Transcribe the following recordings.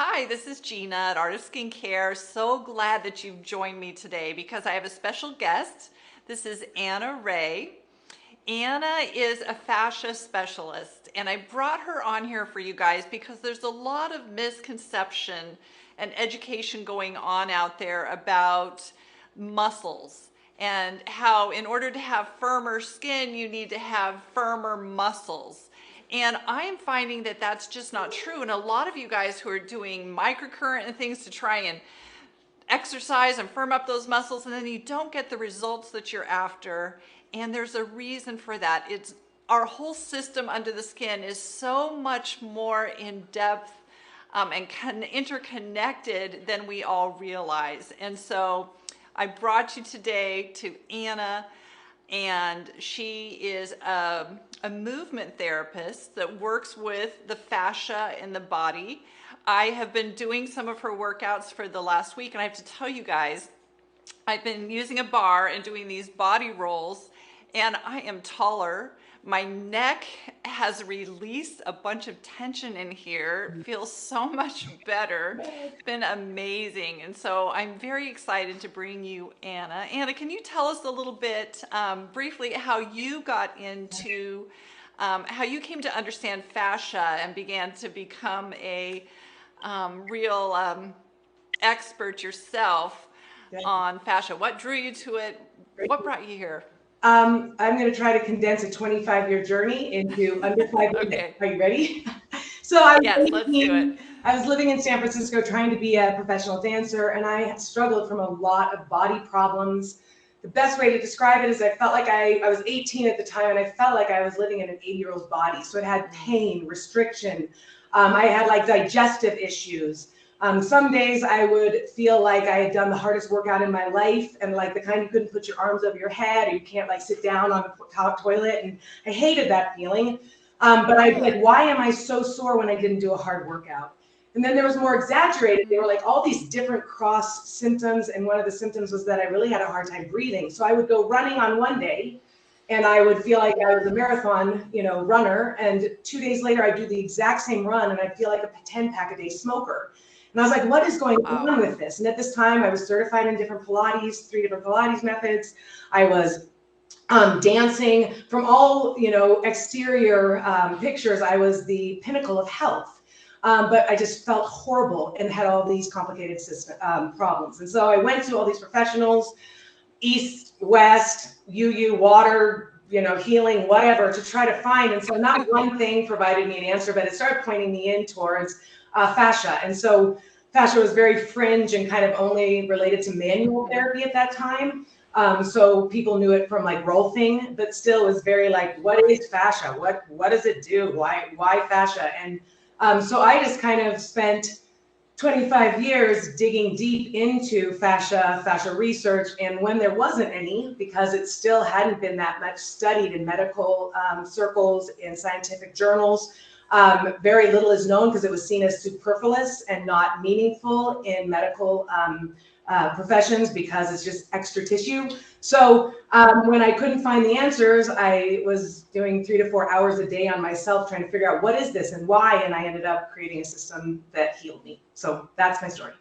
Hi, this is Jeana at Artist Skincare. So glad that you've joined me today because I have a special guest. This is Anna Rahe. Anna is a fascia specialist, and I brought her on here for you guys because there's a lot of misconception and education going on out there about muscles and how in order to have firmer skin, you need to have firmer muscles. And I am finding that that's just not true. And a lot of you guys who are doing microcurrent and things to try and exercise and firm up those muscles, and then you don't get the results that you're after. And there's a reason for that. It's our whole system under the skin is so much more in depth and interconnected than we all realize. And so I brought you today to Anna, and she is a movement therapist that works with the fascia in the body. I have been doing some of her workouts for the last week, and I have to tell you guys, I've been using a bar and doing these body rolls, and I am taller. My neck has released a bunch of tension in here. It feels so much better. It's been amazing. And so I'm very excited to bring you Anna. Anna, can you tell us a little bit briefly how you got into, how you came to understand fascia and began to become a real expert yourself on fascia? What drew you to it? What brought you here? I'm going to try to condense a 25-year journey into under 5 minutes. Okay. Are you ready? So I was Yes, let's do it. I was living in San Francisco trying to be a professional dancer, and I struggled from a lot of body problems. The best way to describe it is I felt like I was 18 at the time, and I felt like I was living in an 80-year-old's body. So it had pain, restriction. I had like digestive issues. Some days I would feel like I had done the hardest workout in my life, and like the kind you couldn't put your arms over your head, or you can't like sit down on the toilet, and I hated that feeling. But I'd be like, why am I so sore when I didn't do a hard workout? And then there was more exaggerated. They were like all these different cross symptoms, and one of the symptoms was that I really had a hard time breathing. So I would go running on one day, and I would feel like I was a marathon, runner, and 2 days later I'd do the exact same run, and I'd feel like a 10-pack-a-day smoker. And I was like, what is going on with this? And at this time, I was certified in different Pilates, 3 different Pilates methods. I was dancing from all, exterior pictures. I was the pinnacle of health. But I just felt horrible and had all these complicated problems. And so I went to all these professionals, east, west, water, healing, whatever, to try to find. And so not one thing provided me an answer, but it started pointing me in towards fascia. And so fascia was very fringe and kind of only related to manual therapy at that time. So people knew it from like rolfing, but still was very like, what is fascia? What does it do? Why fascia? And so I just kind of spent 25 years digging deep into fascia research. And when there wasn't any, because it still hadn't been that much studied in medical circles, in scientific journals, very little is known because it was seen as superfluous and not meaningful in medical professions because it's just extra tissue. So when I couldn't find the answers, I was doing 3 to 4 hours a day on myself trying to figure out what is this and why, and I ended up creating a system that healed me. So that's my story.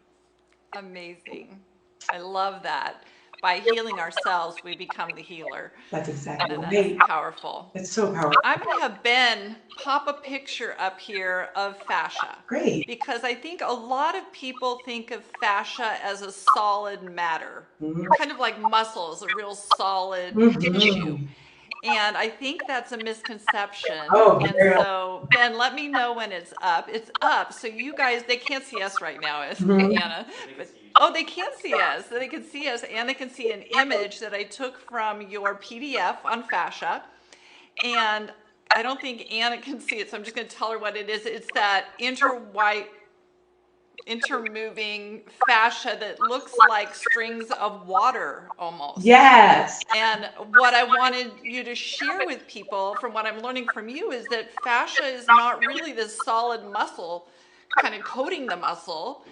Amazing. I love that. By healing ourselves, we become the healer. That's exactly And right. that's powerful. It's so powerful. I'm going to have Ben pop a picture up here of fascia. Great. Because I think a lot of people think of fascia as a solid matter, kind of like muscles, a real solid tissue. And I think that's a misconception. And so, Ben, let me know when it's up. It's up. So you guys, they can't see us right now, Anna. But, oh, they can see us. They can see us, and they can see an image that I took from your PDF on fascia. And I don't think Anna can see it, so I'm just going to tell her what it is. It's that intermoving fascia that looks like strings of water almost. Yes. And what I wanted you to share with people from what I'm learning from you is that fascia is not really this solid muscle kind of coating the muscle.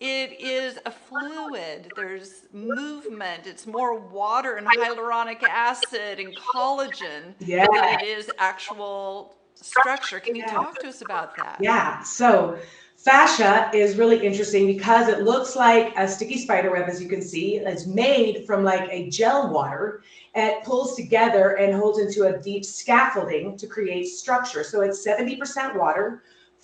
It is a fluid. There's movement. It's more water and hyaluronic acid and collagen than it is actual structure. Can you talk to us about that? Yeah. So Fascia is really interesting because it looks like a sticky spider web, as you can see. It's made from like a gel water. And it pulls together and holds into a deep scaffolding to create structure. So it's 70% water,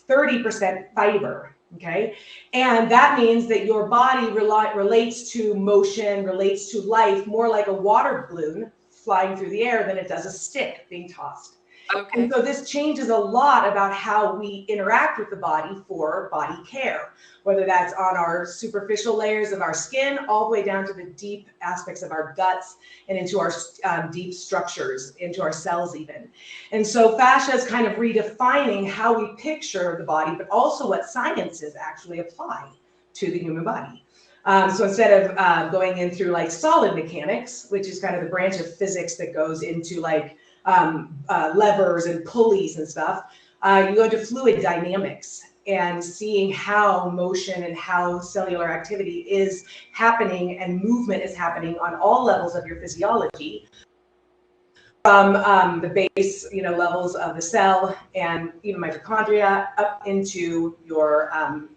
30% fiber. Okay. And that means that your body relates to motion, relates to life more like a water balloon flying through the air than it does a stick being tossed. And Okay. so this changes a lot about how we interact with the body for body care, whether that's on our superficial layers of our skin, all the way down to the deep aspects of our guts and into our deep structures, into our cells even. And so fascia is kind of redefining how we picture the body, but also what sciences actually apply to the human body. So instead of going in through like solid mechanics, which is kind of the branch of physics that goes into like levers and pulleys and stuff, you go into fluid dynamics and seeing how motion and how cellular activity is happening and movement is happening on all levels of your physiology, from the base, levels of the cell and even mitochondria up into your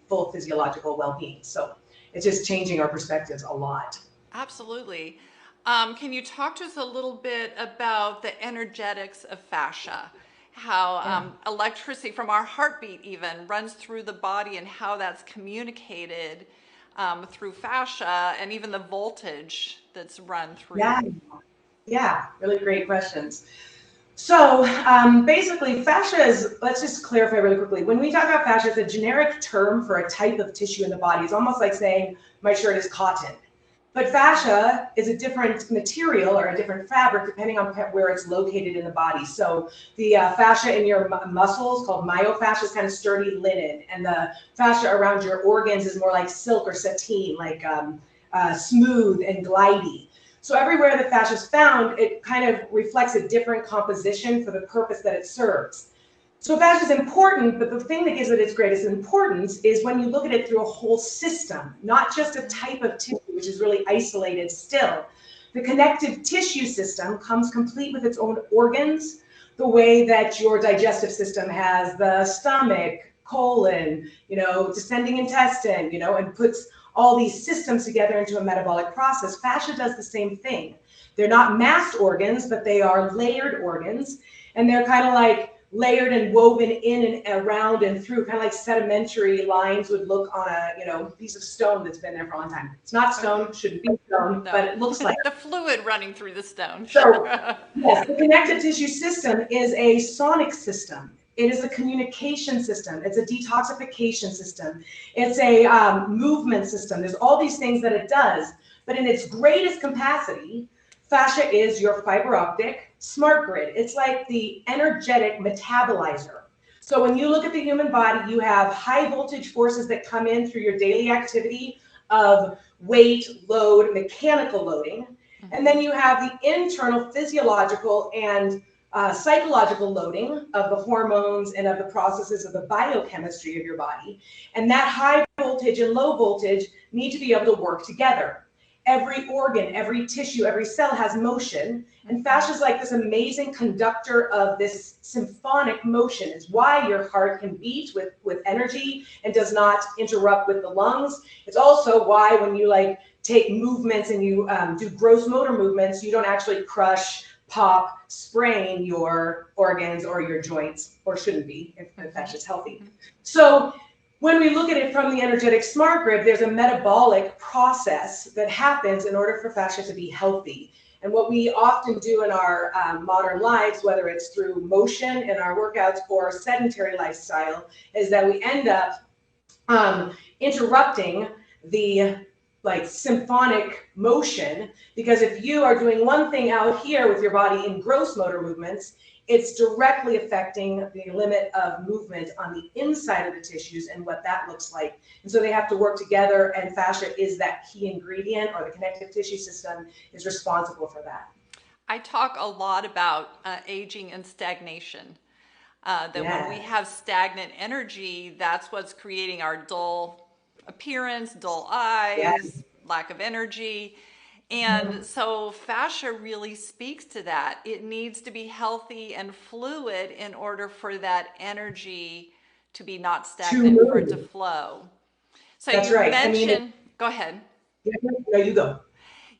full physiological well-being. So it's just changing our perspectives a lot. Absolutely. Can you talk to us a little bit about the energetics of fascia? How Yeah. electricity from our heartbeat even runs through the body and how that's communicated through fascia and even the voltage that's run Yeah. through. Yeah. Really great questions. So basically, fascia is, let's just clarify really quickly. When we talk about fascia, it's a generic term for a type of tissue in the body. It's almost like saying my shirt is cotton. But fascia is a different material or a different fabric depending on where it's located in the body. So the fascia in your muscles, called myofascia, is kind of sturdy linen. And the fascia around your organs is more like silk or sateen, like smooth and glidey. So everywhere the fascia is found, it kind of reflects a different composition for the purpose that it serves. So fascia is important, but the thing that gives it its greatest importance is when you look at it through a whole system, not just a type of tissue, which is really isolated still. The connective tissue system comes complete with its own organs, the way that your digestive system has the stomach, colon, descending intestine, and puts all these systems together into a metabolic process. Fascia does the same thing. They're not massed organs, but they are layered organs, and they're kind of like layered and woven in and around and through, kind of like sedimentary lines would look on a piece of stone that's been there for a long time. It's not stone, shouldn't be stone, No, but it looks like. the fluid running through the stone, So sure. yes, the connective tissue system is a sonic system. It is a communication system. It's a detoxification system. It's a movement system. There's all these things that it does, but in its greatest capacity, fascia is your fiber optic smart grid. It's like the energetic metabolizer. So when you look at the human body, you have high voltage forces that come in through your daily activity of weight, load, mechanical loading. And then you have the internal physiological and psychological loading of the hormones and of the processes of the biochemistry of your body. And that high voltage and low voltage need to be able to work together. Every organ, every tissue, every cell has motion. And fascia is like this amazing conductor of this symphonic motion. It's why your heart can beat with energy and does not interrupt with the lungs. It's also why when you take movements and you do gross motor movements, you don't actually crush, pop, sprain your organs or your joints, or shouldn't be if the fascia is healthy. So when we look at it from the energetic smart grid, there's a metabolic process that happens in order for fascia to be healthy. And what we often do in our modern lives, whether it's through motion in our workouts or sedentary lifestyle, is that we end up interrupting the symphonic motion, because if you are doing one thing out here with your body in gross motor movements, it's directly affecting the limit of movement on the inside of the tissues and what that looks like. And so they have to work together, and fascia is that key ingredient, or the connective tissue system is responsible for that. I talk a lot about aging and stagnation. That when we Yeah. have stagnant energy, that's what's creating our dull appearance, dull eyes, lack of energy. Yeah. And so fascia really speaks to that. It needs to be healthy and fluid in order for that energy to be not to stagnant, for it to move. flow. So That's you right. I mean, mentioned, go ahead. no, you go.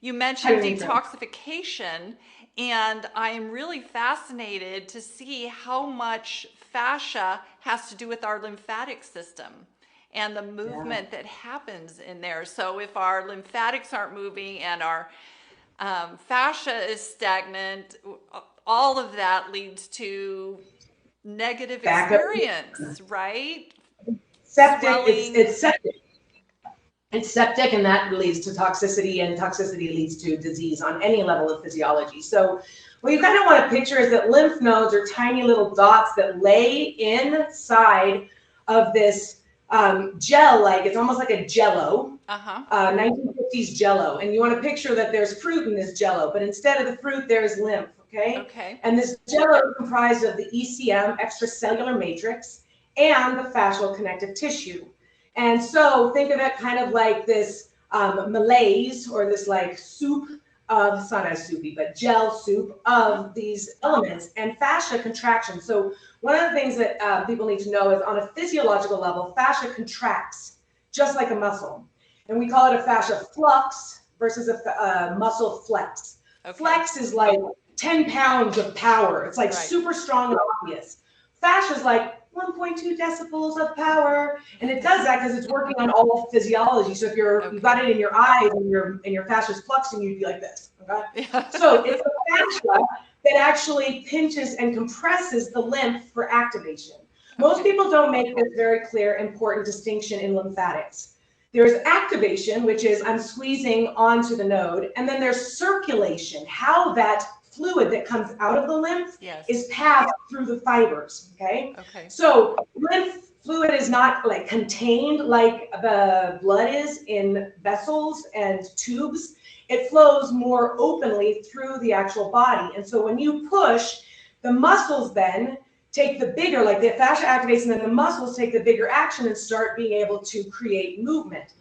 You I mentioned didn't interrupt. detoxification, and I am really fascinated to see how much fascia has to do with our lymphatic system and the Yeah. movement that happens in there. So if our lymphatics aren't moving and our fascia is stagnant, all of that leads to negative Back up. experience, right? Septic, Swelling. it's septic, and that leads to toxicity, and toxicity leads to disease on any level of physiology. So what you kind of want to picture is that lymph nodes are tiny little dots that lay inside of this gel, like it's almost like a jello, Uh-huh. 1950s jello. And you want to picture that there's fruit in this jello, but instead of the fruit, there's lymph, okay? Okay. And this jello is comprised of the ECM, extracellular matrix, and the fascial connective tissue. And so think of it kind of like this malaise, or this like soup of, it's not as soupy, but gel soup of these elements and fascia contraction. So one of the things that people need to know is, on a physiological level, fascia contracts just like a muscle. And we call it a fascia flux versus a muscle flex. Okay. Flex is like 10 pounds of power. It's like Right. super strong and obvious. Fascia is like 1.2 decibels of power, and it does that because it's working on all physiology. So if you've got it in your eyes and your fascia is flexing, you'd be like this. Okay. Yeah. So it's the fascia that actually pinches and compresses the lymph for activation. Most people don't make this very clear, important distinction in lymphatics. There's activation, which is I'm squeezing onto the node, and then there's circulation, how that fluid that comes out of the lymph is passed through the fibers, okay? So lymph fluid is not like contained like the blood is in vessels and tubes. It flows more openly through the actual body. And so when you push, the muscles then take the bigger, like the fascia activates, and then the muscles take the bigger action and start being able to create movement.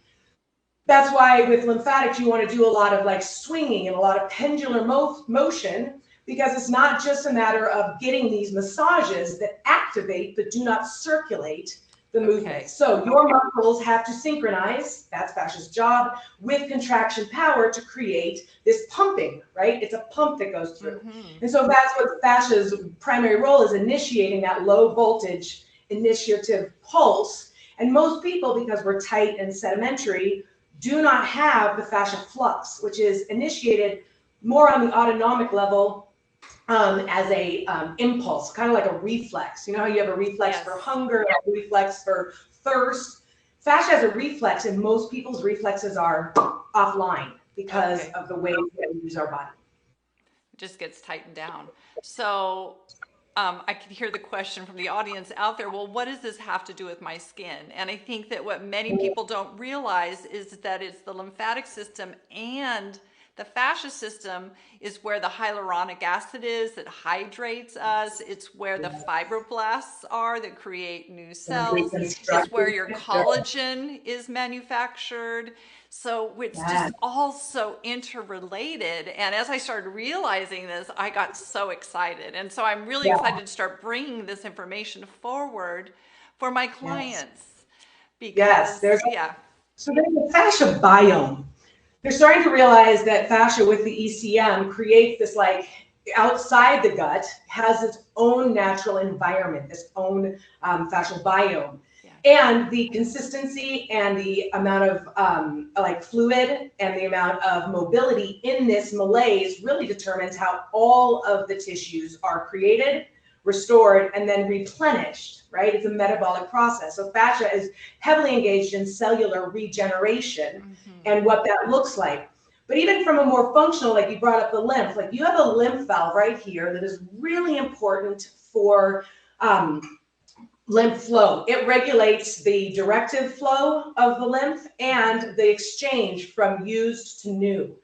That's why with lymphatics, you want to do a lot of like swinging and a lot of pendular motion, because it's not just a matter of getting these massages that activate but do not circulate the movement. So your muscles have to synchronize, that's fascia's job, with contraction power to create this pumping, right? It's a pump that goes through. And so that's what fascia's primary role is, initiating that low voltage initiative pulse. And most people, because we're tight and sedimentary, do not have the fascia flux, which is initiated more on the autonomic level as a impulse, kind of like a reflex. You know how you have a reflex for hunger, a reflex for thirst? Fascia has a reflex, and most people's reflexes are offline because of the way that we use our body. It just gets tightened down. So I can hear the question from the audience out there, well, what does this have to do with my skin? And I think that what many people don't realize is that it's the lymphatic system and the fascia system is where the hyaluronic acid is that hydrates us. It's where the fibroblasts are that create new cells. It's where your collagen is manufactured. So it's just all so interrelated. And as I started realizing this, I got so excited. And so I'm really excited to start bringing this information forward for my clients. Because, So there's a fascia biome. They're starting to realize that fascia with the ECM creates this, like, outside the gut, has its own natural environment, this own fascial biome. And the consistency and the amount of like fluid and the amount of mobility in this malaise really determines how all of the tissues are created, restored, and then replenished, right? It's a metabolic process. So fascia is heavily engaged in cellular regeneration and what that looks like. But even from a more functional, like you brought up the lymph, like you have a lymph valve right here that is really important for lymph flow. It regulates the directive flow of the lymph and the exchange from used to new.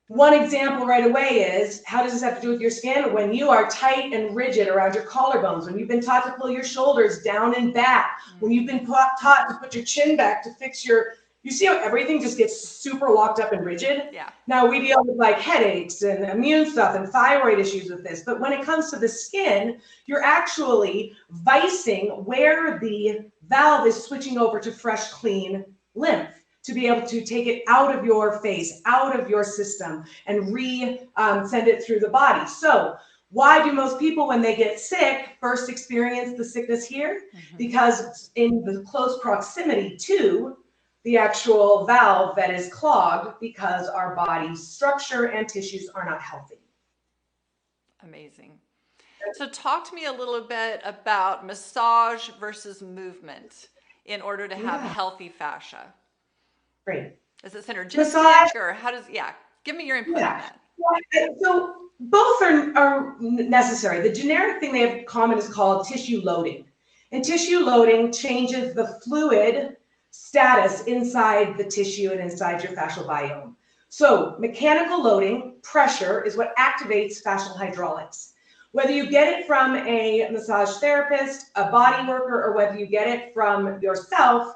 One example right away is, how does this have to do with your skin? When you are tight and rigid around your collarbones, when you've been taught to pull your shoulders down and back, when you've been taught to put your chin back to fix your You see how everything just gets super locked up and rigid? Yeah. Now we deal with like headaches and immune stuff and thyroid issues with this, but when it comes to the skin, you're actually vicing where the valve is switching over to fresh, clean lymph to be able to take it out of your face, out of your system, and send it through the body. So why do most people, when they get sick, first experience the sickness here? Because in the close proximity to the actual valve that is clogged because our body's structure and tissues are not healthy. Amazing. So talk to me a little bit about massage versus movement in order to have healthy fascia. Great. Is it synergistic Massage, or how does, give me your input on that. So both are necessary. The generic thing they have in common is called tissue loading. And tissue loading changes the fluid status inside the tissue and inside your fascial biome. So mechanical loading, pressure, is what activates fascial hydraulics. Whether you get it from a massage therapist, a body worker, or whether you get it from yourself,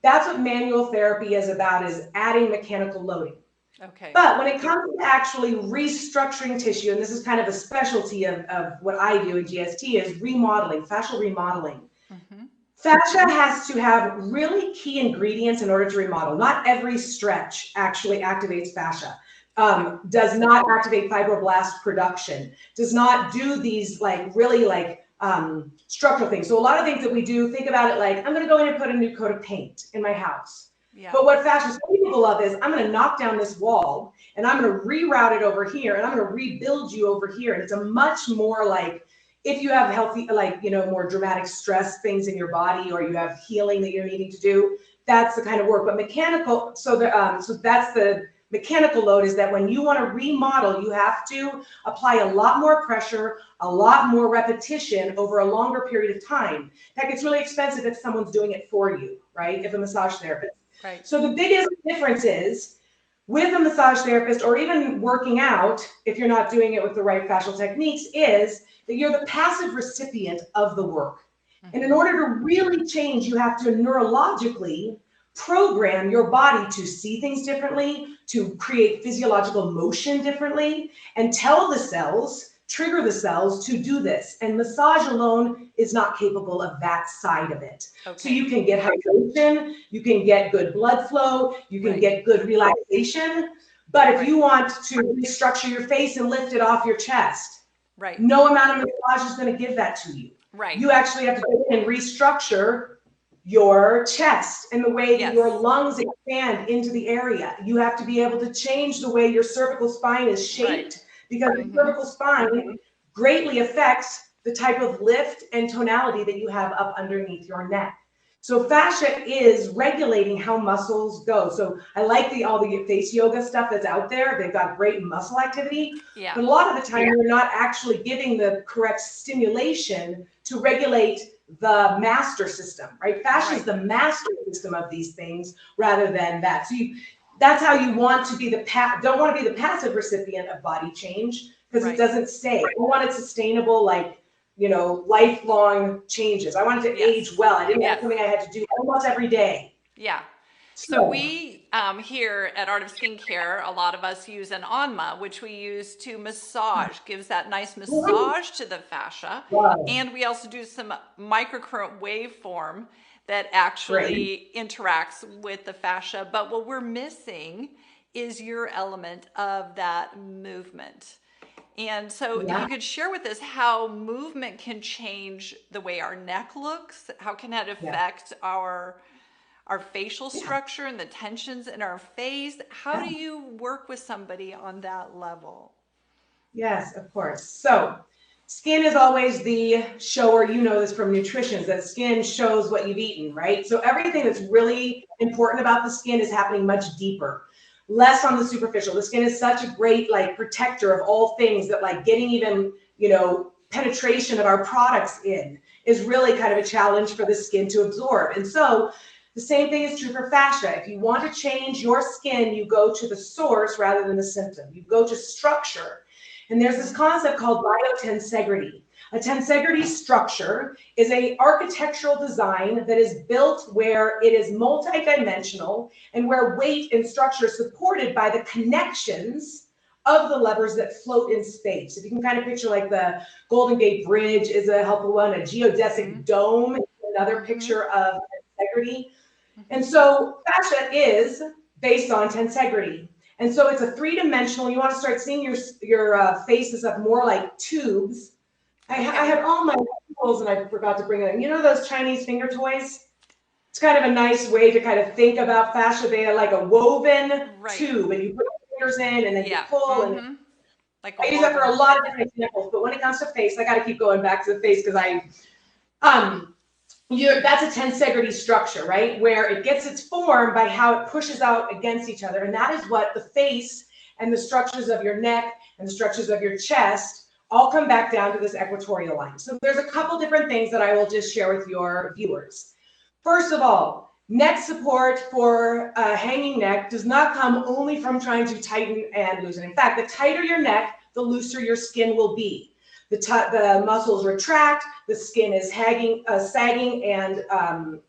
that's what manual therapy is about, is adding mechanical loading. Okay. But when it comes to actually restructuring tissue, and this is kind of a specialty of what I do in GST, is remodeling, fascial remodeling. Fascia has to have really key ingredients in order to remodel. Not every stretch actually activates fascia. Does not activate fibroblast production. Does not do these really structural things. So a lot of things that we do, think about it like, I'm going to go in and put a new coat of paint in my house. Yeah. But what fascia people love is, I'm going to knock down this wall and I'm going to reroute it over here and I'm going to rebuild you over here. And it's a much more like, if you have healthy, more dramatic stress things in your body, or you have healing that you're needing to do, that's the kind of work. But mechanical, so that's the mechanical load, is that when you want to remodel, you have to apply a lot more pressure, a lot more repetition over a longer period of time. That gets really expensive if someone's doing it for you, right? If a massage therapist. Right. So the biggest difference is, with a massage therapist, or even working out, if you're not doing it with the right fascial techniques, is that you're the passive recipient of the work. And in order to really change, you have to neurologically program your body to see things differently, to create physiological motion differently, and tell the cells, trigger the cells to do this. And massage alone is not capable of that side of it. Okay. So you can get hydration, you can get good blood flow, you can get good relaxation. But if you want to restructure your face and lift it off your chest, no amount of massage is going to give that to you. You actually have to go in and restructure your chest and the way that your lungs expand into the area. You have to be able to change the way your cervical spine is shaped, because the cervical spine greatly affects the type of lift and tonality that you have up underneath your neck. So fascia is regulating how muscles go. So I like all the face yoga stuff that's out there. They've got great muscle activity. Yeah. But a lot of the time, you're not actually giving the correct stimulation to regulate the master system, right? Fascia is the master system of these things rather than that. So that's how you want to be don't want to be the passive recipient of body change, because it doesn't stay. You want it sustainable, lifelong changes. I wanted to age well. I didn't want something I had to do almost every day. Yeah. So we here at Art of Skincare, a lot of us use an Anma, which we use to massage, gives that nice massage to the fascia. And we also do some microcurrent waveform that actually interacts with the fascia. But what we're missing is your element of that movement. And so if you could share with us how movement can change the way our neck looks, how can that affect our facial structure and the tensions in our face? How do you work with somebody on that level? Yes, of course. So skin is always the shower. You know this from nutrition, that skin shows what you've eaten, right? So everything that's really important about the skin is happening much deeper, less on the superficial. The skin is such a great protector of all things that getting even, penetration of our products in is really kind of a challenge for the skin to absorb. And so the same thing is true for fascia. If you want to change your skin, you go to the source rather than the symptom. You go to structure. And there's this concept called biotensegrity. A tensegrity structure is a architectural design that is built where it is multidimensional and where weight and structure is supported by the connections of the levers that float in space. If you can kind of picture like the Golden Gate Bridge is a helpful one, a geodesic dome is another picture of tensegrity. And so fascia is based on tensegrity. And so it's a three-dimensional, you want to start seeing your faces up more like tubes. I had all my tools and I forgot to bring them. You know those Chinese finger toys? It's kind of a nice way to kind of think about fascia. They are like a woven tube, and you put your fingers in and then you pull. And like I use that for a lot of different examples. But when it comes to face, I got to keep going back to the face because that's a tensegrity structure, right? Where it gets its form by how it pushes out against each other. And that is what the face and the structures of your neck and the structures of your chest all come back down to this equatorial line. So there's a couple different things that I will just share with your viewers. First of all, neck support for a hanging neck does not come only from trying to tighten and loosen. In fact, the tighter your neck, the looser your skin will be. The muscles retract, the skin is sagging and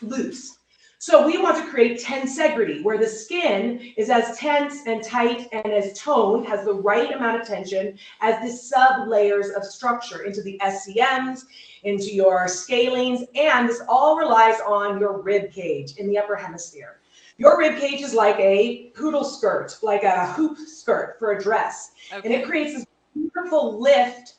loose. So we want to create tensegrity, where the skin is as tense and tight and as toned, has the right amount of tension as the sub-layers of structure into the SCMs, into your scalenes, and this all relies on your rib cage in the upper hemisphere. Your rib cage is like a poodle skirt, like a hoop skirt for a dress, and it creates this beautiful lift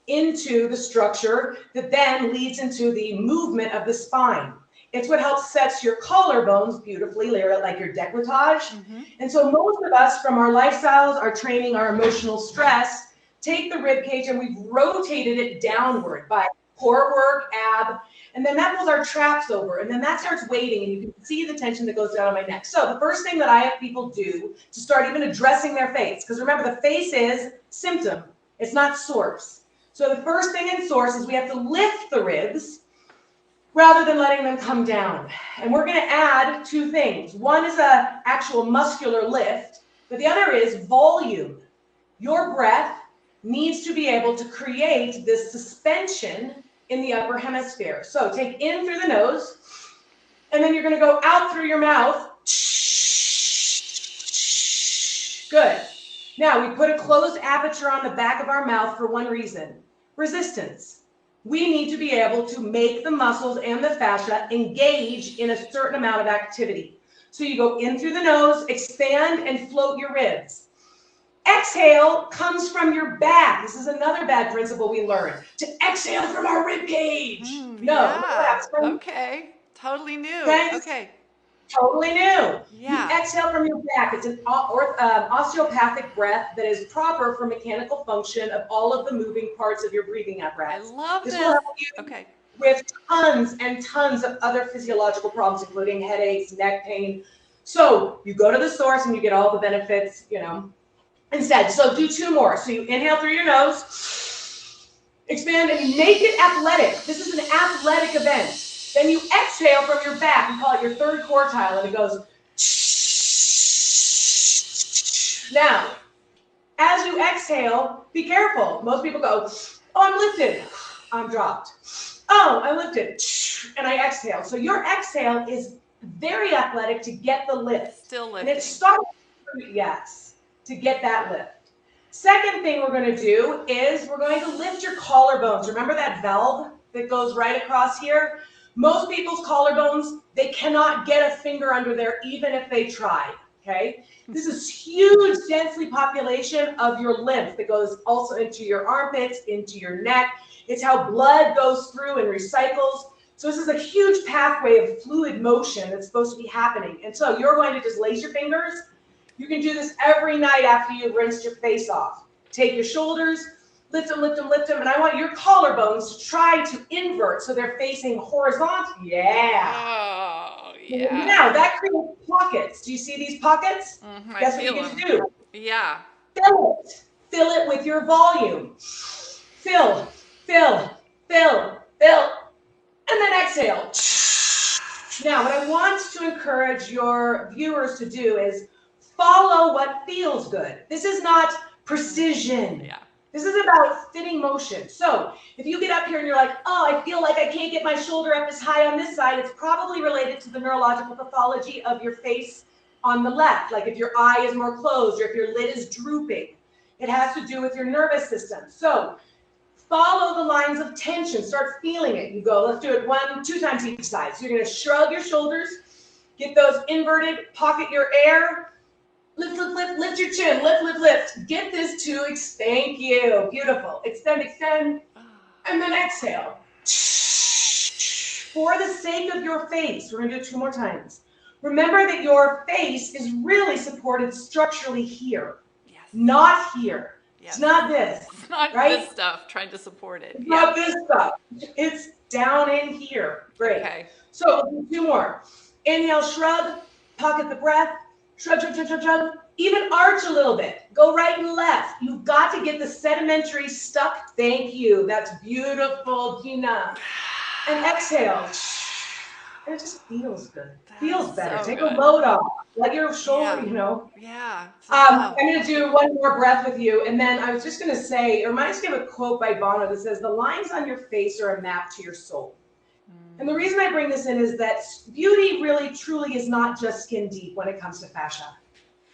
into the structure that then leads into the movement of the spine. It's what helps sets your collarbones beautifully, like your décolletage. And so most of us, from our lifestyles, our training, our emotional stress, take the rib cage and we've rotated it downward by core work, ab, and then that pulls our traps over, and then that starts weighting, and you can see the tension that goes down on my neck. So the first thing that I have people do to start even addressing their face, because remember, the face is symptom, it's not source. So the first thing in source is we have to lift the ribs rather than letting them come down. And we're going to add two things. One is an actual muscular lift, but the other is volume. Your breath needs to be able to create this suspension in the upper hemisphere. So take in through the nose, and then you're going to go out through your mouth. Good. Now we put a closed aperture on the back of our mouth for one reason: resistance. We need to be able to make the muscles and the fascia engage in a certain amount of activity. So you go in through the nose, expand and float your ribs. Exhale comes from your back. This is another bad principle we learned, to exhale from our rib cage. Okay, totally new. Okay. Totally new. You exhale from your back. It's an osteopathic breath that is proper for mechanical function of all of the moving parts of your breathing apparatus. I love this. This will help you with tons and tons of other physiological problems, including headaches, neck pain. So you go to the source and you get all the benefits, instead. So do two more. So you inhale through your nose, expand, and make it athletic. This is an athletic event. Then you exhale from your back. We call it your third quartile, and it goes. Now, as you exhale, be careful. Most people go, oh, I'm lifted. I'm dropped. Oh, I lifted. And I exhale. So your exhale is very athletic to get the lift. Still lifting. And it starts, to get that lift. Second thing we're going to do is we're going to lift your collarbones. Remember that valve that goes right across here? Most people's collarbones, they cannot get a finger under there even if they try, okay? This is huge, densely population of your lymph that goes also into your armpits, into your neck. It's how blood goes through and recycles. So this is a huge pathway of fluid motion that's supposed to be happening. And so you're going to just lace your fingers. You can do this every night after you've rinsed your face off. Take your shoulders, lift them, lift them, lift them, and I want your collarbones to try to invert so they're facing horizontal. Oh, yeah. Now that creates pockets. Do you see these pockets? Guess what you get to do? Yeah. Fill it. Fill it with your volume. Fill, fill, fill, fill, and then exhale. Now, what I want to encourage your viewers to do is follow what feels good. This is not precision. Yeah. This is about fitting motion. So if you get up here and you're like, oh, I feel like I can't get my shoulder up as high on this side, it's probably related to the neurological pathology of your face on the left. Like if your eye is more closed or if your lid is drooping, it has to do with your nervous system. So follow the lines of tension, start feeling it. You go, let's do it 1, 2 times each side. So you're gonna shrug your shoulders, get those inverted, pocket your air, lift, lift, lift, lift your chin, lift, lift, lift. Get this to, thank you, beautiful. Extend, extend, and then exhale. For the sake of your face, we're gonna do it 2 more times. Remember that your face is really supported structurally here, not here. It's not this. It's not right? this stuff trying to support it. It's not this stuff. It's down in here. Great. Okay. So we'll do 2 more. Inhale, shrug, pocket the breath, shrug, shrug, shrug, shrug, shrug. Even arch a little bit. Go right and left. You've got to get the sedimentary stuck. Thank you. That's beautiful, Jeana. And exhale. And it just feels good. Feels better. So Take good. a load off. Let your shoulder, Yeah. you know. Yeah. I'm going to do 1 more breath with you. And then I was just going to say, it reminds me of a quote by Bono that says, the lines on your face are a map to your soul. And the reason I bring this in is that beauty really, truly is not just skin deep when it comes to fascia.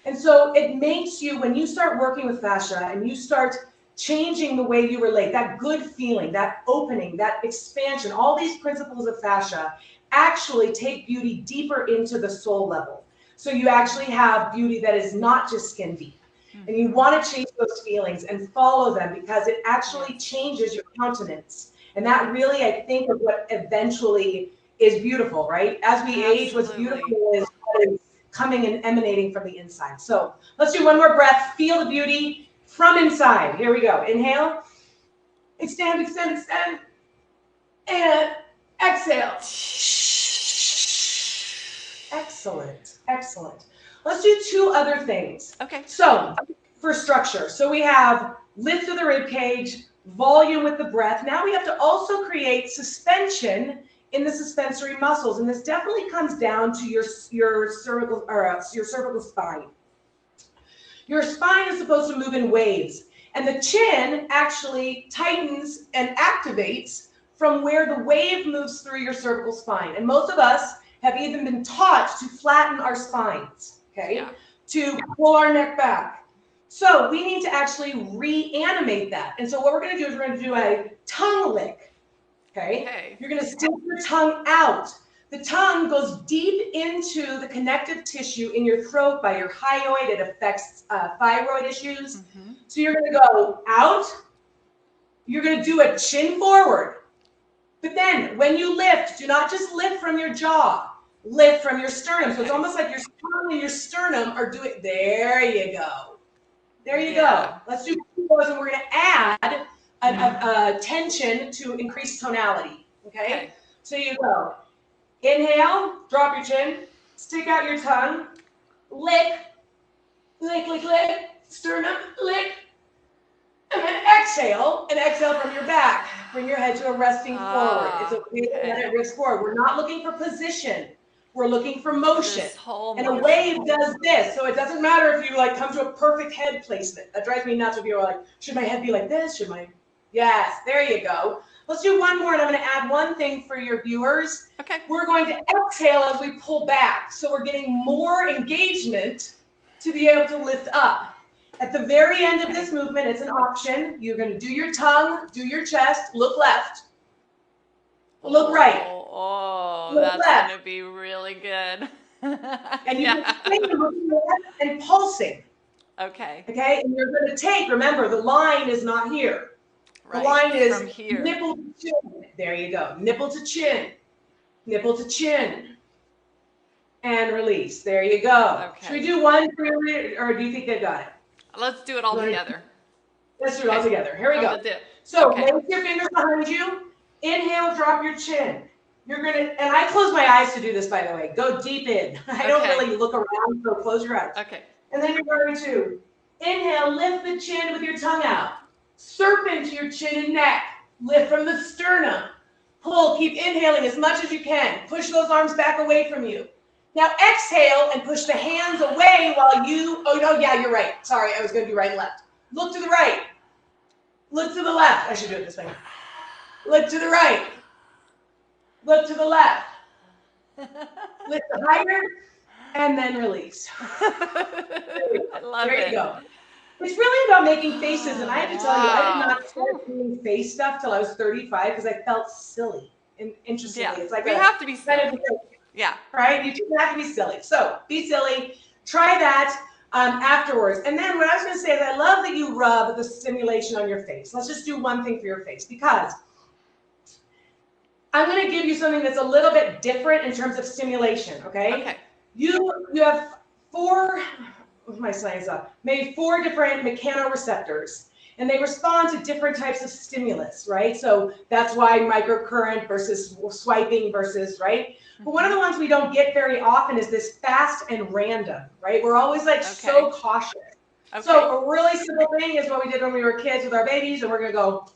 And so it makes you, when you start working with fascia and you start changing the way you relate, that good feeling, that opening, that expansion, all these principles of fascia actually take beauty deeper into the soul level. So you actually have beauty that is not just skin deep. And you want to change those feelings and follow them because it actually changes your countenance. And that really, I think, is what eventually is beautiful, right? As we age, what's beautiful is what is coming and emanating from the inside. So let's do 1 more breath. Feel the beauty from inside. Here we go. Inhale. Extend, extend, extend. And exhale. Excellent. Excellent. Let's do 2 other things. Okay. So for structure, so we have lift of the rib cage, volume with the breath. Now we have to also create suspension in the suspensory muscles, and this definitely comes down to your cervical or your cervical spine. Your spine is supposed to move in waves, and the chin actually tightens and activates from where the wave moves through your cervical spine. And most of us have even been taught to flatten our spines, okay, to pull our neck back. So we need to actually reanimate that. And so what we're going to do is we're going to do a tongue lick, okay? You're going to stick your tongue out. The tongue goes deep into the connective tissue in your throat by your hyoid. It affects thyroid issues. So you're going to go out. You're going to do a chin forward. But then when you lift, do not just lift from your jaw. Lift from your sternum. So it's almost like your tongue and your sternum are doing, there you go. There you go. Let's do 2 of those, and we're going to add a tension to increase tonality, okay? So you go. Inhale, drop your chin, stick out your tongue, lick, lick, lick, lick, sternum, lick, and then exhale, and exhale from your back. Bring your head to a resting forward. It's okay to let it rest forward. We're not looking for position. We're looking for motion. And a wave does this. So it doesn't matter if you like come to a perfect head placement. That drives me nuts when people are like, should my head be like this? Should my, yes, there you go. Let's do 1 more, and I'm going to add 1 thing for your viewers. Okay. We're going to exhale as we pull back. So we're getting more engagement to be able to lift up. At the very end of this movement, it's an option. You're going to do your tongue, do your chest, look left, look right. Oh, that's going to be really good. And you can stay looking left and pulsing. Okay. Okay, and you're going to take, remember, the line is not here. The line is from here. Nipple to chin. There you go. Nipple to chin. Nipple to chin. And release. There you go. Okay. Should we do 1 for you, or do you think they got it? Let's do it all together. Let's do it all together. Here we go. So place your fingers behind you. Inhale, drop your chin. You're going to, and I close my eyes to do this, by the way. Go deep in. I don't really look around, so close your eyes. Okay. And then you're going to inhale, lift the chin with your tongue out. Serpent to your chin and neck. Lift from the sternum. Pull, keep inhaling as much as you can. Push those arms back away from you. Now exhale and push the hands away while you, oh no, yeah, you're right. Sorry, I was going to do right and left. Look to the right. Look to the left. I should do it this way. Look to the right. Look to the left. Lift higher, and then release. I love There it. you go. It's really about making faces, and I have to tell you, I did Wow. not start doing face stuff till I was 35 because I felt silly. And interestingly, Yeah, it's like we a have to be kind silly. of, Yeah. right? You just have to be silly. So be silly. Try that afterwards. And then what I was going to say is I love that you rub the stimulation on your face. Let's just do one thing for your face because I'm going to give you something that's a little bit different in terms of stimulation, okay? Okay. You have my science up, maybe 4 different mechanoreceptors, and they respond to different types of stimulus, right? So that's why microcurrent versus swiping versus, right? But one of the ones we don't get very often is this fast and random, right? We're always like so cautious. Okay. So a really simple thing is what we did when we were kids with our babies, and we're gonna go.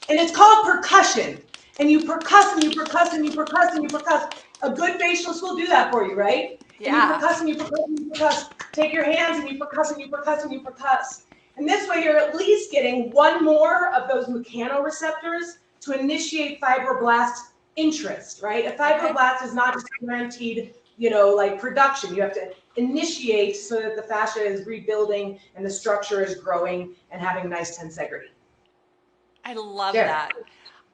And it's called percussion. And you percuss and you percuss and you percuss and you percuss. A good facialist will do that for you, right? Yeah. And you percuss and you percuss and you percuss. Take your hands and you percuss and you percuss and you percuss. And this way you're at least getting one more of those mechanoreceptors to initiate fibroblast interest, right? A fibroblast is not just guaranteed, like production. You have to initiate so that the fascia is rebuilding and the structure is growing and having nice tensegrity. I love that.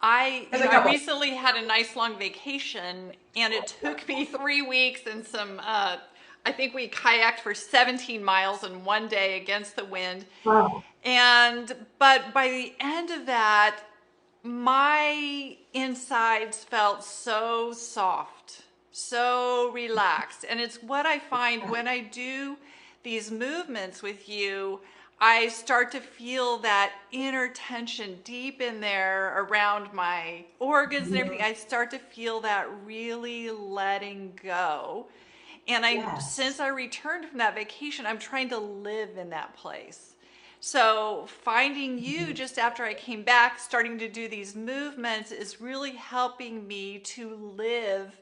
I recently had a nice long vacation, and it took me 3 weeks and some, I think we kayaked for 17 miles in one day against the wind. Wow. But by the end of that, my insides felt so soft, so relaxed. And it's what I find when I do these movements with you, I start to feel that inner tension deep in there around my organs and everything. I start to feel that really letting go. And since I returned from that vacation, I'm trying to live in that place. So finding you just after I came back, starting to do these movements is really helping me to live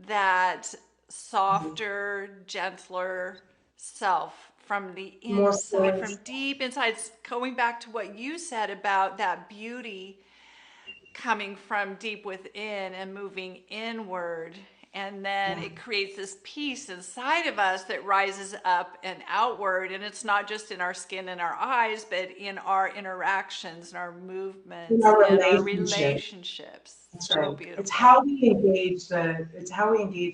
that softer, gentler self from the inside, from deep inside. It's going back to what you said about that beauty coming from deep within and moving inward. And then it creates this peace inside of us that rises up and outward. And it's not just in our skin and our eyes, but in our interactions and our movements and our relationships. That's so right. beautiful. It's how we engage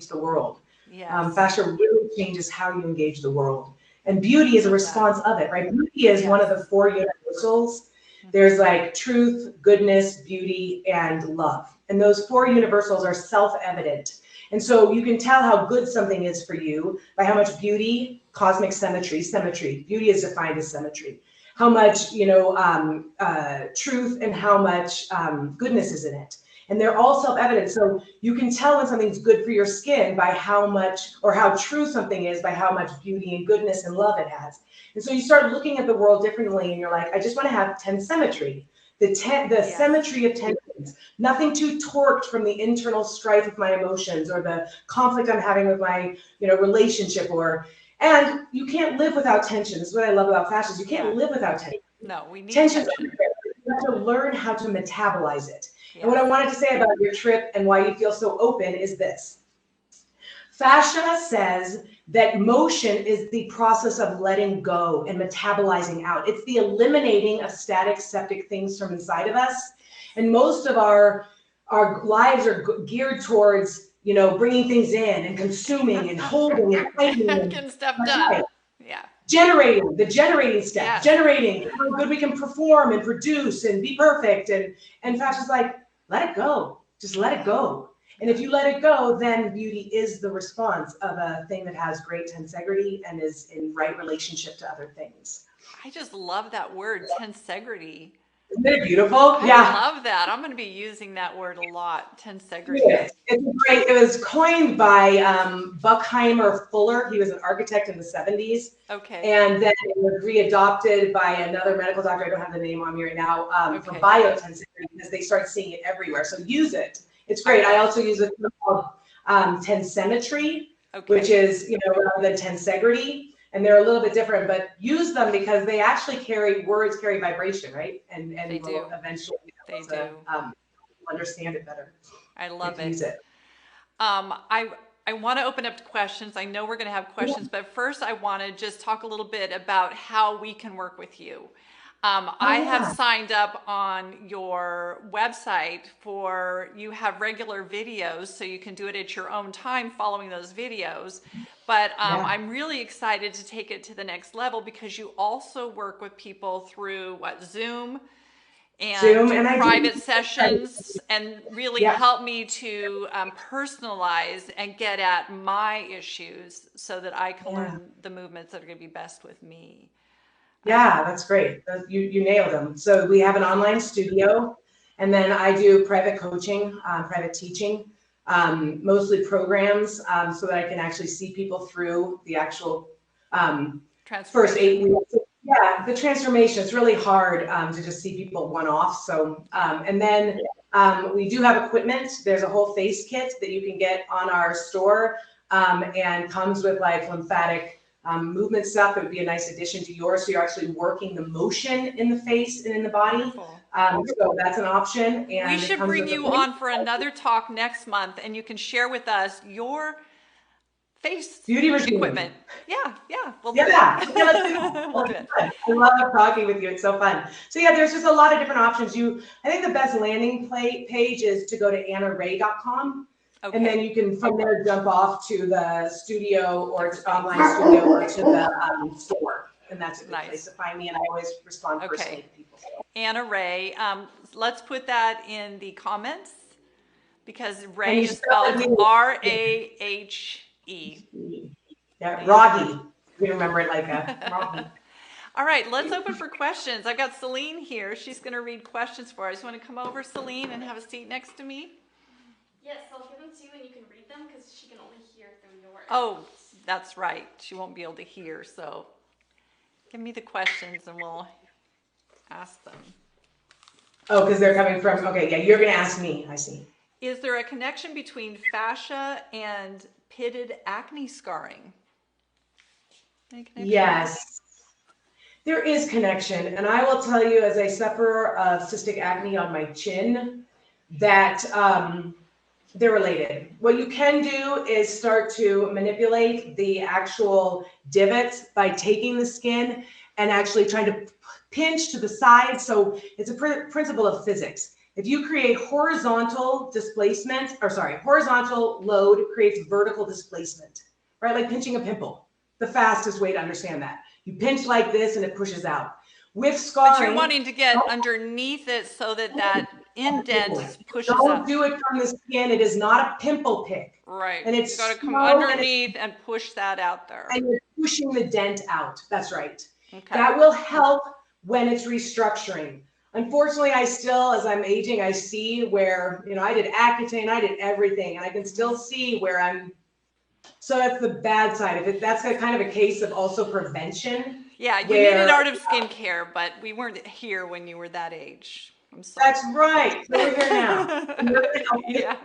the world. Yes. Fascia really changes how you engage the world. And beauty is a response of it, right? Beauty is one of the 4 universals. There's like truth, goodness, beauty, and love. And those 4 universals are self-evident. And so you can tell how good something is for you by how much beauty, cosmic symmetry. Beauty is defined as symmetry. How much, truth and how much goodness is in it. And they're all self-evident. So you can tell when something's good for your skin by how much, or how true something is by how much beauty and goodness and love it has. And so you start looking at the world differently and you're like, I just want to have tensemetry. The symmetry of tensions, nothing too torqued from the internal strife of my emotions or the conflict I'm having with my, relationship and you can't live without tension. This is what I love about fascia. You can't live without tension. No, we need tension. tension. You have to learn how to metabolize it. Yes. And what I wanted to say about your trip and why you feel so open is this. Fascia says that motion is the process of letting go and metabolizing out. It's the eliminating of static, septic things from inside of us. And most of our lives are geared towards, bringing things in and consuming and holding and fighting. Getting stuff done. Right. Yeah. The generating step, generating how good we can perform and produce and be perfect. And Fascia's like, let it go. Just let it go. And if you let it go, then beauty is the response of a thing that has great tensegrity and is in right relationship to other things. I just love that word, tensegrity. Isn't it beautiful? I love that. I'm going to be using that word a lot, tensegrity. It's great. It was coined by Buckheimer Fuller. He was an architect in the 70s. Okay. And then it was readopted by another medical doctor. I don't have the name on me right now, for Biotensegrity, because they started seeing it everywhere. So use it. It's great. I also use a term called tensemetry, which is, rather than tensegrity. and they're a little bit different, but use them because they actually words carry vibration, right? And They will do. eventually be They able to do. understand it better I if love you use it. it. I want to open up to questions. I know we're going to have questions, but first I want to just talk a little bit about how we can work with you. I have signed up on your website you have regular videos, so you can do it at your own time following those videos. But I'm really excited to take it to the next level because you also work with people through Zoom, and do And I private do. sessions and really Yeah. help me to personalize and get at my issues so that I can learn the movements that are going to be best with me. Yeah, that's great. You nailed them. So we have an online studio, and then I do private coaching, private teaching, mostly programs, so that I can actually see people through the actual first 8 weeks. Yeah, the transformation. It's really hard to just see people one-off. So, and then we do have equipment. There's a whole face kit that you can get on our store, and comes with like lymphatic movement stuff that would be a nice addition to yours. So you're actually working the motion in the face and in the body. Wonderful. So that's an option. And we should bring you on for another talk next month, and you can share with us your face beauty regime equipment. Yeah, we'll do it. Let's do it. I love talking with you. It's so fun. So yeah, there's just a lot of different options. I think the best landing page is to go to annarahe.com. Okay. And then you can from there jump off to the studio or to online studio or to the store. And that's a good place to find me. And I always respond personally to people. Anna Rahe. Let's put that in the comments because Rahe is spelled R-A-H-E. Yeah, Rahe. We remember it like Rahe. All right, let's open for questions. I've got Celine here. She's going to read questions for us. You want to come over, Celine, and have a seat next to me? Yes, I'll give them to you and you can read them because she can only hear through your ears. Oh, that's right. She won't be able to hear, so give me the questions and we'll ask them. Oh, because they're coming from, okay, yeah, you're going to ask me, I see. Is there a connection between fascia and pitted acne scarring? Any connection? Yes, there is connection. And I will tell you, as I suffer cystic acne on my chin, that they're related. What you can do is start to manipulate the actual divots by taking the skin and actually trying to pinch to the side. So it's a principle of physics. If you create horizontal load creates vertical displacement, right? Like pinching a pimple, the fastest way to understand that. You pinch like this and it pushes out. With scarring. But you're wanting to get underneath it so that indent pushes up. Don't do it from the skin. It is not a pimple pick. Right. And it's you got to come underneath and push that out there. And you're pushing the dent out. That's right. Okay. That will help when it's restructuring. Unfortunately, I still, as I'm aging, I see where, I did Accutane, I did everything, and I can still see where so that's the bad side of it. That's kind of a case of also prevention. Yeah, you needed art of skincare, but we weren't here when you were that age. I'm sorry. That's right. So we're here now. Yeah,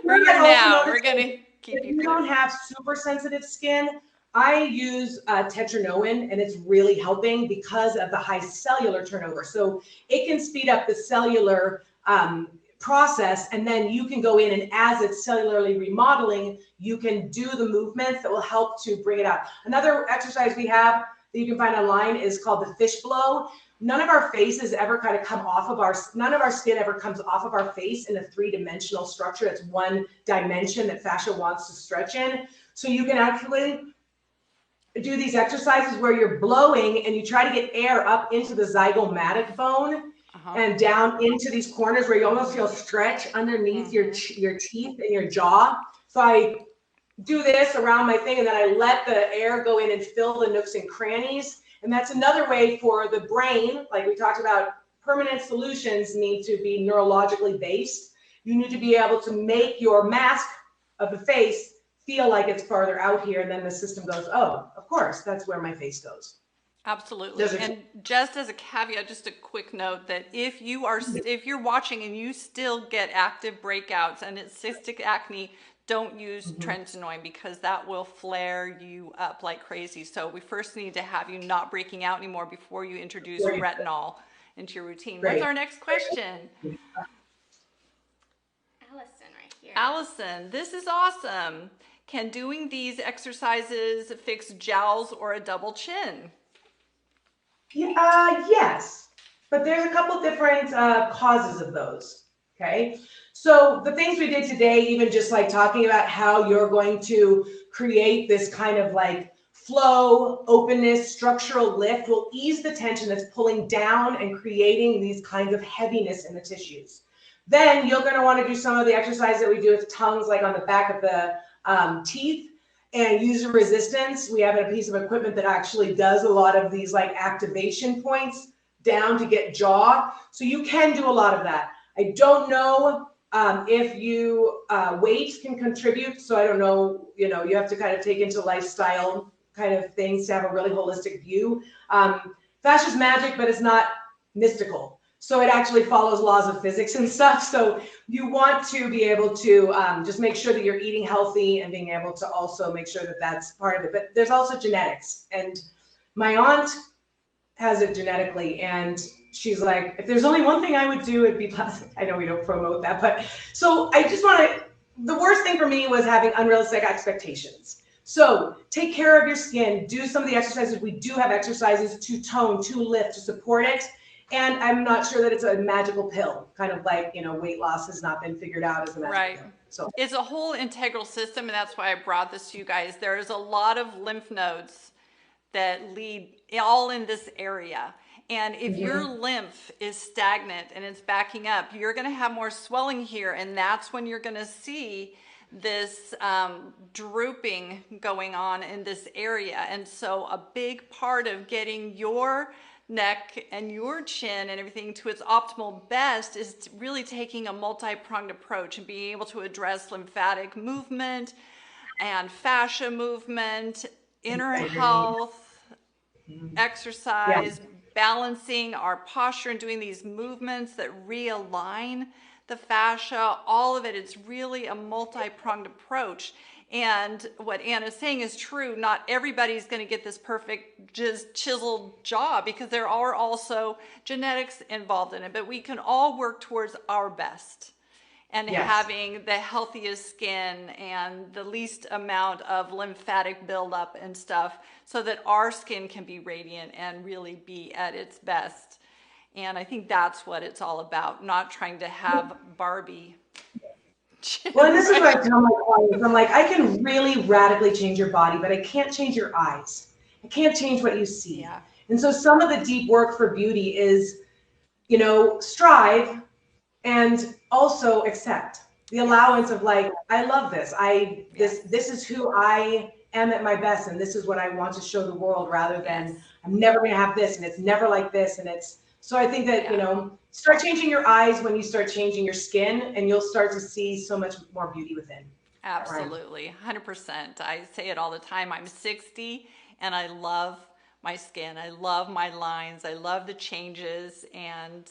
we're here now. We're going to keep you. If you don't have super sensitive skin, I use tetraenoin, and it's really helping because of the high cellular turnover. So it can speed up the cellular process, and then you can go in, and as it's cellularly remodeling, you can do the movements that will help to bring it out. Another exercise we have that you can find online is called the fish blow. None of our faces ever kind of come off of none of our skin ever comes off of our face in a three-dimensional structure. It's one dimension that fascia wants to stretch in. So you can actually do these exercises where you're blowing and you try to get air up into the zygomatic bone and down into these corners where you almost feel stretch underneath your teeth and your jaw. So I do this around my thing, and then I let the air go in and fill the nooks and crannies. And that's another way for the brain, like we talked about, permanent solutions need to be neurologically based. You need to be able to make your mask of the face feel like it's farther out here, and then the system goes, oh, of course, that's where my face goes. Absolutely. Those are And just as a caveat, just a quick note that if you're watching and you still get active breakouts and it's cystic acne, don't use tretinoin because that will flare you up like crazy. So we first need to have you not breaking out anymore before you introduce retinol into your routine. What's great. our next question? Allison right here. Allison, this is awesome. Can doing these exercises fix jowls or a double chin? Yeah, yes, but there's a couple different causes of those. Okay, so the things we did today, even just like talking about how you're going to create this kind of like flow, openness, structural lift will ease the tension that's pulling down and creating these kinds of heaviness in the tissues. Then you're going to want to do some of the exercise that we do with tongues, like on the back of the teeth, and user resistance. We have a piece of equipment that actually does a lot of these like activation points down to get jaw. So you can do a lot of that. I don't know if you weight can contribute. So I don't know, you have to kind of take into lifestyle kind of things to have a really holistic view. Fascia is magic, but it's not mystical. So it actually follows laws of physics and stuff. So you want to be able to just make sure that you're eating healthy and being able to also make sure that that's part of it. But there's also genetics. And my aunt has it genetically. And she's like, if there's only one thing I would do, it'd be plastic. I know we don't promote that. But so I just want to, the worst thing for me was having unrealistic expectations. So take care of your skin. Do some of the exercises. We do have exercises to tone, to lift, to support it. And I'm not sure that it's a magical pill, kind of like, weight loss has not been figured out as a magical pill. So It's a whole integral system, and that's why I brought this to you guys. There's a lot of lymph nodes that lead all in this area. And if your lymph is stagnant and it's backing up, you're going to have more swelling here. And that's when you're going to see this drooping going on in this area. And so a big part of getting your neck and your chin and everything to its optimal best is really taking a multi-pronged approach and being able to address lymphatic movement and fascia movement, inner health, exercise, balancing our posture and doing these movements that realign the fascia, all of it. It's really a multi-pronged approach. And what Anna's saying is true. Not everybody's going to get this perfect, just chiseled jaw because there are also genetics involved in it. But we can all work towards our best and having the healthiest skin and the least amount of lymphatic buildup and stuff so that our skin can be radiant and really be at its best. And I think that's what it's all about, not trying to have Barbie. Well, and this is what I tell my clients. I'm like, I can really radically change your body, but I can't change your eyes. I can't change what you see. Yeah. And so some of the deep work for beauty is, strive and also accept the allowance of like, I love this. This is who I am at my best, and this is what I want to show the world rather than I'm never going to have this and it's never like this. And so I think that, start changing your eyes when you start changing your skin, and you'll start to see so much more beauty within. Absolutely, 100%. I say it all the time. I'm 60 and I love my skin. I love my lines. I love the changes, and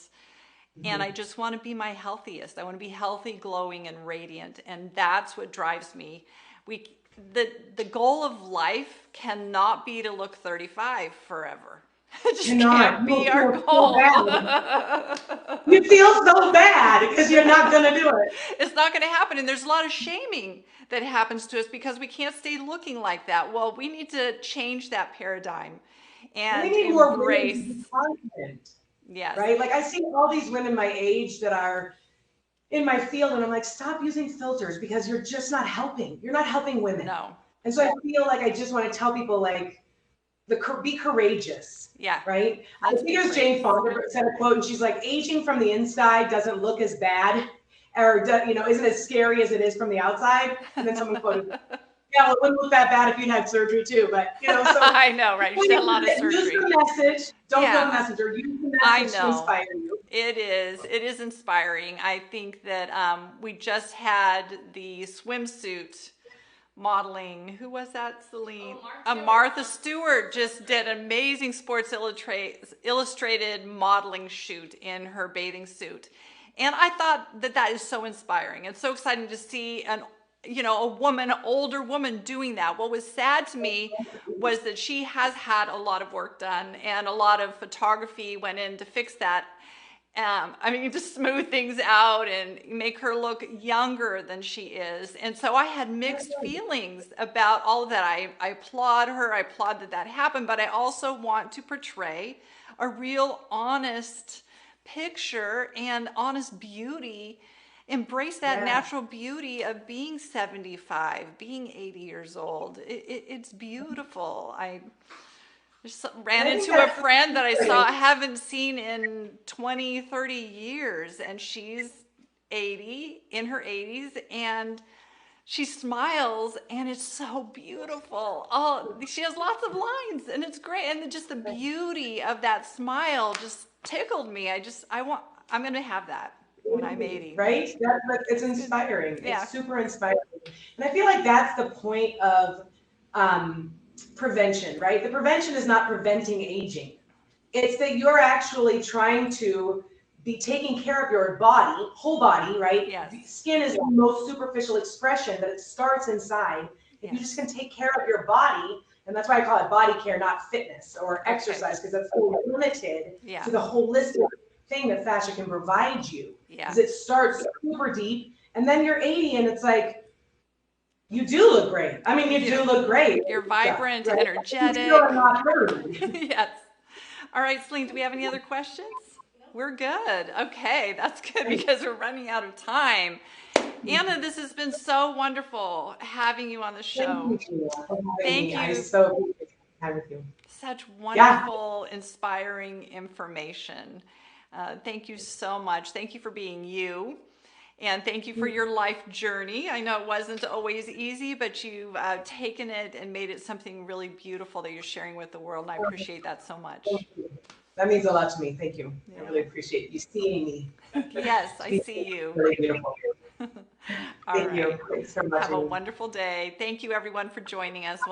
I just want to be my healthiest. I want to be healthy, glowing, and radiant, and that's what drives me. The goal of life cannot be to look 35 forever. It just can't be our goal. You feel so bad because you're not going to do it. It's not going to happen. And there's a lot of shaming that happens to us because we can't stay looking like that. Well, we need to change that paradigm and we need more women to be confident. Yes. Right? Like I see all these women my age that are in my field, and I'm like, stop using filters because you're just not helping. You're not helping women. No. And so I feel like I just want to tell people like, be courageous. Yeah. Right. I think it was Jane Fonda said a quote, and she's like, aging from the inside doesn't look as bad, or isn't as scary as it is from the outside. And then someone quoted, yeah, well, it wouldn't look that bad if you'd had surgery too. But so I know, right? You had a lot of surgery. Use the message. Don't kill the messenger. Use the message to inspire you. It is inspiring. I think that we just had the swimsuit modeling. Who was that, Celine? Oh, Martha Stewart just did an amazing Sports Illustrated modeling shoot in her bathing suit. And I thought that that is so inspiring and so exciting to see a woman, an older woman doing that. What was sad to me was that she has had a lot of work done and a lot of photography went in to fix that. To smooth things out and make her look younger than she is. And so I had mixed feelings about all of that. I applaud her. I applaud that that happened, but I also want to portray a real honest picture and honest beauty. Embrace that natural beauty of being 75, being 80 years old. It's beautiful. I just ran into a friend that I haven't seen in 20, 30 years, and she's 80, in her 80s, and she smiles, and it's so beautiful. Oh, she has lots of lines, and it's great, and just the beauty of that smile just tickled me. I'm going to have that when I'm 80. Right? It's inspiring. Yeah. It's super inspiring. And I feel like that's the point of prevention, right? The prevention is not preventing aging. It's that you're actually trying to be taking care of your body, whole body, right? Yes. The skin is the most superficial expression, but it starts inside. If you just can take care of your body, and that's why I call it body care, not fitness or exercise, because that's so limited to the holistic thing that fascia can provide you. Because it starts super deep, and then you're 80, and it's like, you do look great. I mean, you do look great. You're vibrant, right? Energetic. You still are not 30. Yes. All right, Celine, do we have any other questions? We're good. Okay, that's good because we're running out of time. Anna, this has been so wonderful having you on the show. Thank you. I so appreciate having with you. Such wonderful, inspiring information. Thank you so much. Thank you for being you. And thank you for your life journey. I know it wasn't always easy, but you've taken it and made it something really beautiful that you're sharing with the world. And I appreciate that so much. That means a lot to me. Thank you. I really appreciate you seeing me. Yes, I see you. Really beautiful. Thank you. Thanks so much. Have a wonderful day. Thank you, everyone, for joining us.